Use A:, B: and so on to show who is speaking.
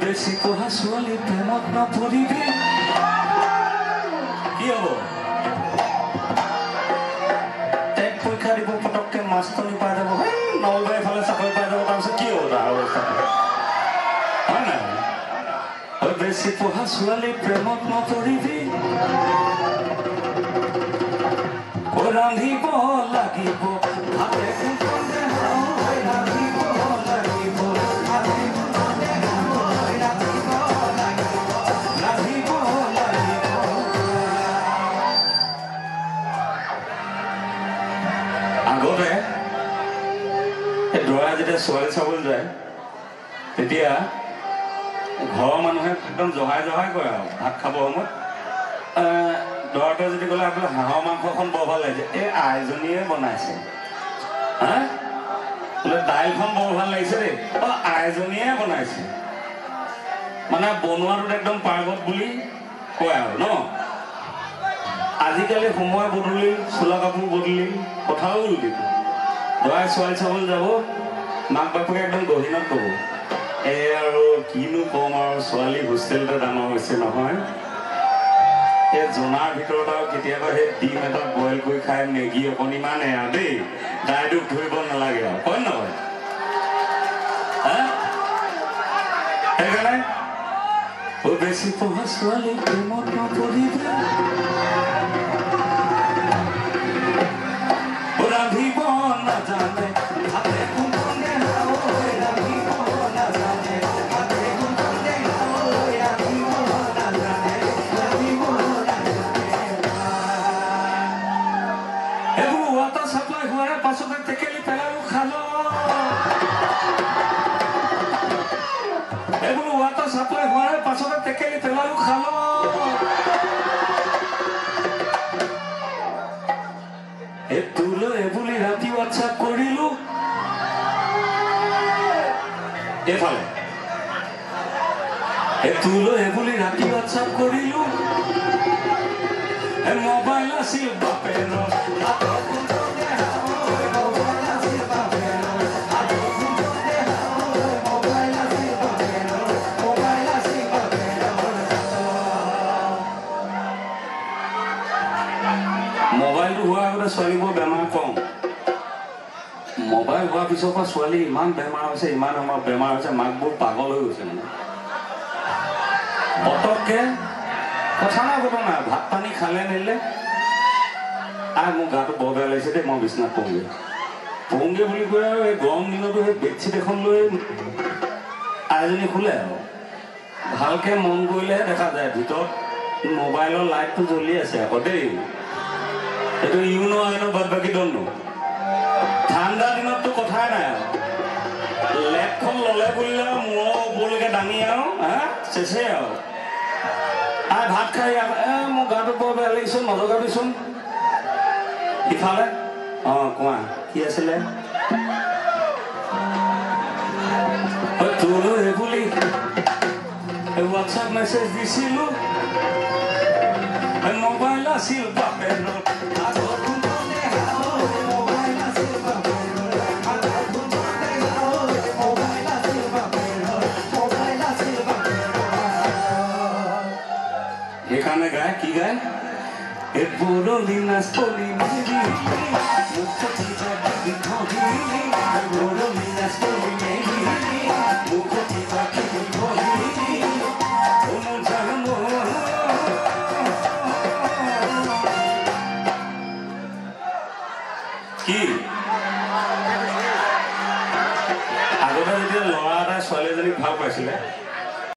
A: বেশি পঢ়া ছোৱালী প্ৰেমত নপৰিবি কি হ'ব টেট পৰীক্ষা দিব পটককে মাষ্টৰনী পাই যাব নলবাৰীৰ ফালে চাকৰি পাই যাব তাৰপিছত কি হ'ব তাৰ অৱস্থা হয় নাই বেছি পঢ়া ছোৱালী প্ৰেমত নপৰিবি ৰান্ধিব লাগিব ভাতে আগতে দৰা যেতিয়া ছোৱালী চাবলৈ যায় তেতিয়া ঘৰৰ মানুহে একদম জহাই জহাই কৰে আৰু ভাত খাব সময়ত দৰাটোৱে যদি ক'লে আপোনাৰ হাঁহৰ মাংসখন বৰ ভাল লাগিছে এই আইজনীয়ে বনাইছে হা বোলে দাইলখন বৰ ভাল লাগিছে দেই আইজনীয়ে বনাইছে মানে বনোৱাটোত একদম পাৰ্গত বুলি কয় আৰু ন আজিকালি সময় বদলিল চোলা কাপোৰ বদলিল কথাও বদলিল দৰাই ছোৱালী চাবলৈ যাব মাক বাপেকে একদম গহীনত ক'ব এই আৰু কিনো কম আৰু ছোৱালী হোষ্টেলতে ডাঙৰ হৈছে নহয় এই জনাৰ ভিতৰত আৰু কেতিয়াবা সেই ডিম এটা বইল কৰি খাই মেগী অকণিমান আৰু দেই দাই দুখ ধৰিব নালাগে আৰু হয় নহয় সেইকাৰণে বেছি পঢ়া ছোৱালী প্ৰেমত নপৰিবি ৰান্ধিব নাজানে ভাতে কোনখনে ৰান্ধিব নাজানে ভাতে কোনখনে ৰান্ধিব নাজানে ৰান্ধিব এইবোৰ ৱাটাৰ চাপ্লাই হোৱাৰ পাছতে টেকেলি পেলালো খালো এইবোৰ ৱাটাৰ চাপ্লাই হোৱাৰ পাছতে টেকেলি পেলালো খালো তোলৈ এইবুলি ৰাতি হোৱাটছআপ কৰিলো এইফালে তোলৈ এইবুলি ৰাতি হোৱাটছআপ কৰিলো মোবাইল আছিল বাপেৰ মোবাইলটো হোৱাৰ আগতে ছোৱালীবোৰ বেমাৰ কম মোবাইল হোৱাৰ পিছৰ পৰা ছোৱালী ইমান বেমাৰ হৈছে ইমান আমাৰ বেমাৰ হৈছে মাকবোৰ পাগল হৈ গৈছে মানে পটককে কথা নাই বতৰা নাই ভাত পানী খালে মেলিলে মোৰ গাটো বৰ বেয়া লাগিছে দেই মই বিচনাত পৰোঁগে বুলি কৈ আৰু এই গৰম দিনতো সেই বেডশ্বীট এখন লৈ আইজনী শুলে আৰু ভালকে মন কৰিলেহে দেখা যায় ভিতৰত মোবাইলৰ লাইটটো জ্বলি আছে আকৌ দেই এইটো ইউনো আইনো বাদ বাকী দণ্ডো ঠাণ্ডা দিনততো কথাই নাই আৰু লেপখন ল'লে বুলিলে আৰু মূৰৰ ওপৰলৈকে দাঙি আৰু চেচে আৰু ভাত খাই মোৰ গাটো বৰ বেয়া লাগিছোন নজগাবিচোন ইফালে কোৱা কি আছিলে তোলৈ এইবুলি হোৱাটছআপ মেছেজ দিছিলো মোবাইল আছিল বাপেৰ সেইকাৰণে গায় কি গায় এই বৰলি নাচলি মেলি মুখতি বাকি ধৰি বৰলি নাচলি মেলি মুখতি বাকি ধৰি কি আগতে যেতিয়া ল'ৰা এটা ছোৱালী এজনীক ভাল পাইছিলে